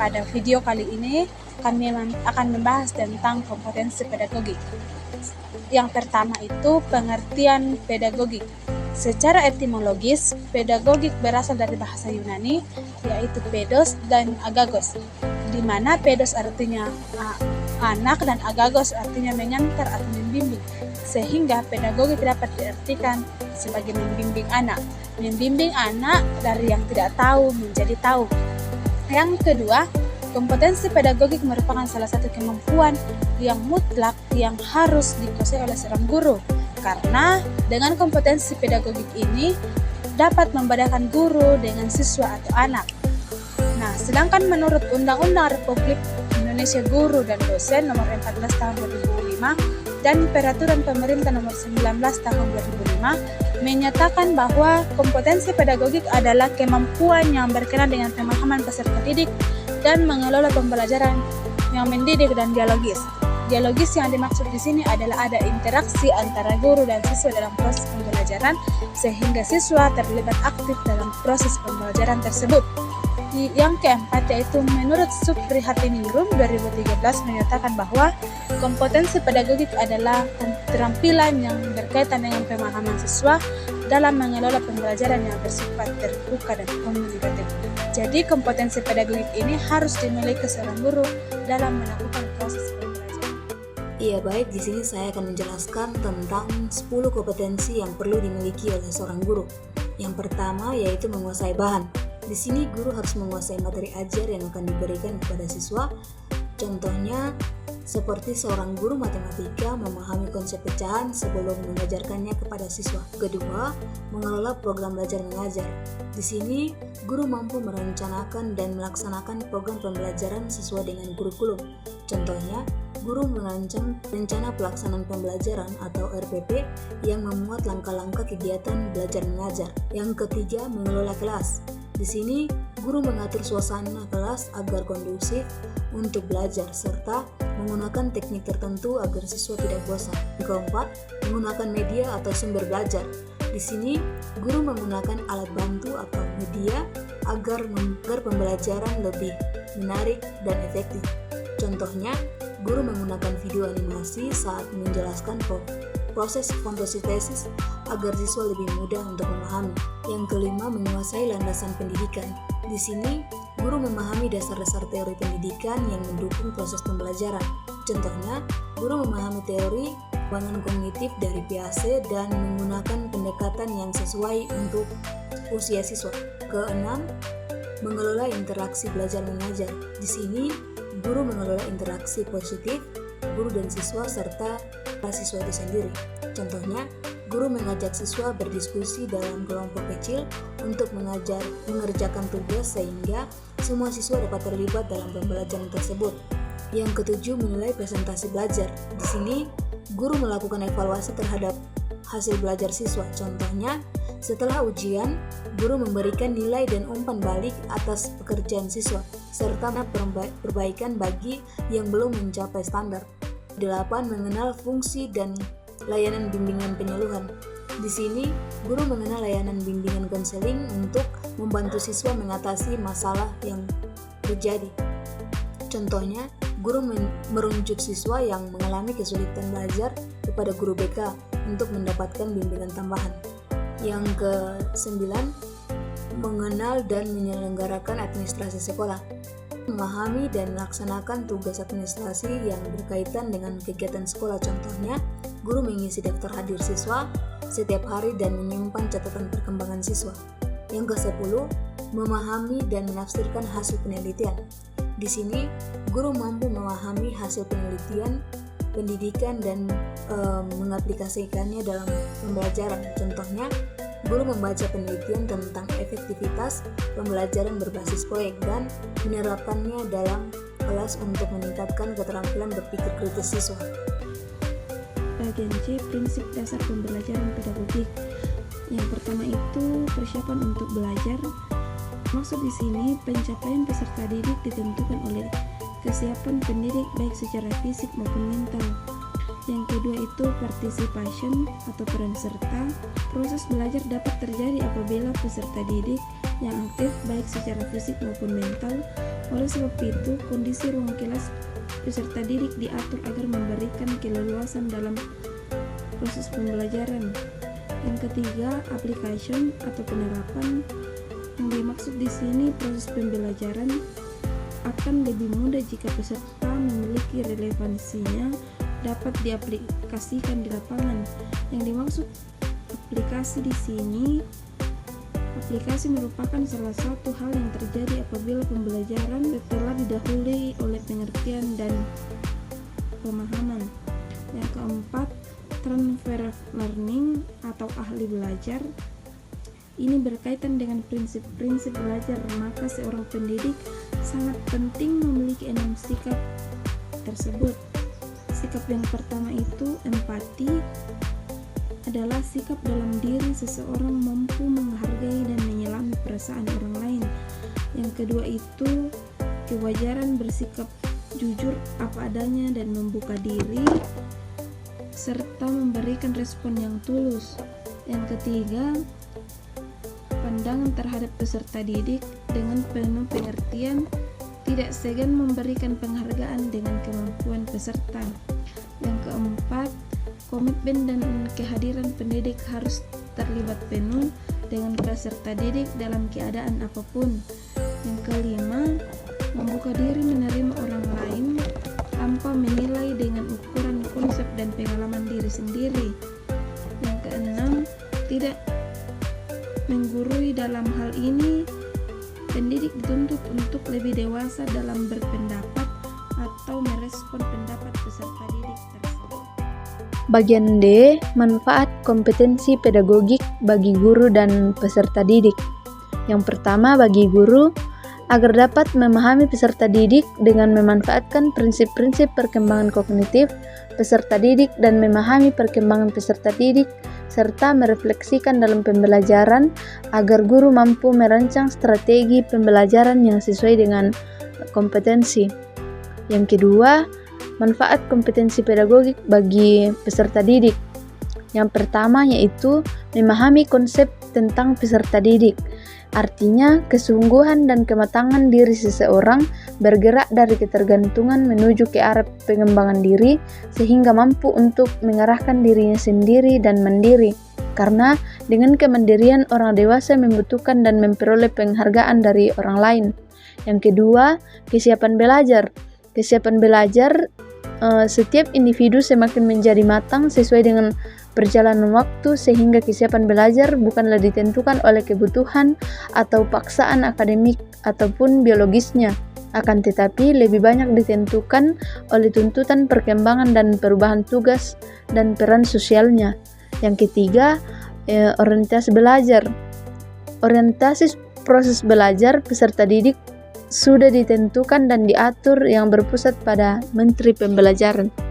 pada video kali ini kami akan membahas tentang kompetensi pedagogik. Yang pertama itu pengertian pedagogik. Secara etimologis, pedagogik berasal dari bahasa Yunani, yaitu pedos dan agagos, di mana pedos artinya anak dan agagos artinya mengantar atau membimbing, sehingga pedagogik dapat diartikan sebagai membimbing anak dari yang tidak tahu menjadi tahu. Yang kedua, kompetensi pedagogik merupakan salah satu kemampuan yang mutlak yang harus dikuasai oleh seorang guru, karena dengan kompetensi pedagogik ini dapat membedakan guru dengan siswa atau anak. Nah, sedangkan menurut Undang-Undang Republik Indonesia Guru dan Dosen Nomor 14 Tahun 2005 dan Peraturan Pemerintah Nomor 19 Tahun 2005 menyatakan bahwa kompetensi pedagogik adalah kemampuan yang berkenaan dengan pemahaman peserta didik dan mengelola pembelajaran yang mendidik dan dialogis. Dialogis yang dimaksud di sini adalah ada interaksi antara guru dan siswa dalam proses pembelajaran sehingga siswa terlibat aktif dalam proses pembelajaran tersebut. Yang keempat yaitu menurut Suprihatiningrum 2013 menyatakan bahwa kompetensi pedagogik adalah keterampilan yang berkaitan dengan pemahaman siswa dalam mengelola pembelajaran yang bersifat terbuka dan komunikatif. Jadi kompetensi pedagogik ini harus dimiliki seorang guru dalam melakukan proses pembelajaran. Iya, baik, di sini saya akan menjelaskan tentang 10 kompetensi yang perlu dimiliki oleh seorang guru. Yang pertama yaitu menguasai bahan. Di sini guru harus menguasai materi ajar yang akan diberikan kepada siswa. Contohnya seperti seorang guru matematika memahami konsep pecahan sebelum mengajarkannya kepada siswa. Kedua, mengelola program belajar mengajar. Di sini guru mampu merencanakan dan melaksanakan program pembelajaran sesuai dengan kurikulum. Contohnya, guru merancang rencana pelaksanaan pembelajaran atau RPP yang memuat langkah-langkah kegiatan belajar mengajar. Yang ketiga, mengelola kelas. Di sini, guru mengatur suasana kelas agar kondusif untuk belajar, serta menggunakan teknik tertentu agar siswa tidak bosan. Keempat, menggunakan media atau sumber belajar. Di sini, guru menggunakan alat bantu atau media agar pembelajaran lebih menarik dan efektif. Contohnya, guru menggunakan video animasi saat menjelaskan proses fotosintesis agar siswa lebih mudah untuk memahami. Yang kelima, menguasai landasan pendidikan. Di sini, guru memahami dasar-dasar teori pendidikan yang mendukung proses pembelajaran. Contohnya, guru memahami teori pengembangan kognitif dari Piaget dan menggunakan pendekatan yang sesuai untuk usia siswa. Keenam, mengelola interaksi belajar mengajar. Di sini, guru mengelola interaksi positif guru dan siswa serta siswa itu sendiri. Contohnya, guru mengajak siswa berdiskusi dalam kelompok kecil untuk mengerjakan tugas sehingga semua siswa dapat terlibat dalam pembelajaran tersebut. Yang ketujuh, menilai presentasi belajar. Di sini, guru melakukan evaluasi terhadap hasil belajar siswa. Contohnya, setelah ujian, guru memberikan nilai dan umpan balik atas pekerjaan siswa, serta perbaikan bagi yang belum mencapai standar. 8. Mengenal fungsi dan layanan bimbingan penyuluhan. Di sini, guru mengenal layanan bimbingan konseling untuk membantu siswa mengatasi masalah yang terjadi. Contohnya, guru merujuk siswa yang mengalami kesulitan belajar kepada guru BK untuk mendapatkan bimbingan tambahan. Yang ke-9, mengenal dan menyelenggarakan administrasi sekolah. Memahami dan melaksanakan tugas administrasi yang berkaitan dengan kegiatan sekolah. Contohnya, guru mengisi daftar hadir siswa setiap hari dan menyimpan catatan perkembangan siswa. Yang ke-10, memahami dan menafsirkan hasil penelitian. Di sini, guru mampu memahami hasil penelitian pendidikan dan mengaplikasikannya dalam pembelajaran. Contohnya, guru membaca penelitian tentang efektivitas pembelajaran berbasis proyek dan menerapkannya dalam kelas untuk meningkatkan keterampilan berpikir kritis siswa. Bagian C, prinsip dasar pembelajaran pedagogik. Yang pertama itu persiapan untuk belajar. Maksud di sini pencapaian peserta didik ditentukan oleh kesiapan pendidik baik secara fisik maupun mental. Yang kedua itu participation atau peran serta. Proses belajar dapat terjadi apabila peserta didik yang aktif baik secara fisik maupun mental. Oleh sebab itu, kondisi ruang kelas peserta didik diatur agar memberikan keleluasan dalam proses pembelajaran. Yang ketiga, application atau penerapan. Yang dimaksud di sini proses pembelajaran akan lebih mudah jika peserta memiliki relevansinya dapat diaplikasikan di lapangan. Yang dimaksud aplikasi di sini, aplikasi merupakan salah satu hal yang terjadi apabila pembelajaran telah didahului oleh pengertian dan pemahaman. Yang keempat, transfer learning atau ahli belajar. Ini berkaitan dengan prinsip-prinsip belajar, maka seorang pendidik sangat penting memiliki 6 sikap tersebut. Sikap yang pertama itu empati, adalah sikap dalam diri seseorang mampu menghargai dan menyelami perasaan orang lain. Yang kedua itu kewajaran, bersikap jujur apa adanya dan membuka diri serta memberikan respon yang tulus. Yang ketiga, pandangan terhadap peserta didik dengan penuh pengertian, tidak segan memberikan penghargaan dengan kemampuan peserta. Yang keempat, komitmen dan kehadiran pendidik harus terlibat penuh dengan peserta didik dalam keadaan apapun. Yang kelima, membuka diri menerima orang lain tanpa menilai dengan ukuran konsep dan pengalaman diri sendiri. Yang keenam, tidak menggurui. Dalam hal ini, pendidik dituntut untuk lebih dewasa dalam berpendapat atau merespon pendapat peserta didik tersebut. Bagian D, manfaat kompetensi pedagogik bagi guru dan peserta didik. Yang pertama, bagi guru, agar dapat memahami peserta didik dengan memanfaatkan prinsip-prinsip perkembangan kognitif peserta didik dan memahami perkembangan peserta didik serta merefleksikan dalam pembelajaran agar guru mampu merancang strategi pembelajaran yang sesuai dengan kompetensi. Yang kedua, manfaat kompetensi pedagogik bagi peserta didik. Yang pertama yaitu memahami konsep tentang peserta didik. Artinya, kesungguhan dan kematangan diri seseorang bergerak dari ketergantungan menuju ke arah pengembangan diri sehingga mampu untuk mengarahkan dirinya sendiri dan mandiri. Karena dengan kemandirian orang dewasa membutuhkan dan memperoleh penghargaan dari orang lain. Yang kedua, kesiapan belajar. Kesiapan belajar, setiap individu semakin menjadi matang sesuai dengan perjalanan waktu sehingga kesiapan belajar bukanlah ditentukan oleh kebutuhan atau paksaan akademik ataupun biologisnya, akan tetapi lebih banyak ditentukan oleh tuntutan perkembangan dan perubahan tugas dan peran sosialnya. Yang ketiga, orientasi belajar. Orientasi proses belajar peserta didik sudah ditentukan dan diatur yang berpusat pada Menteri Pembelajaran.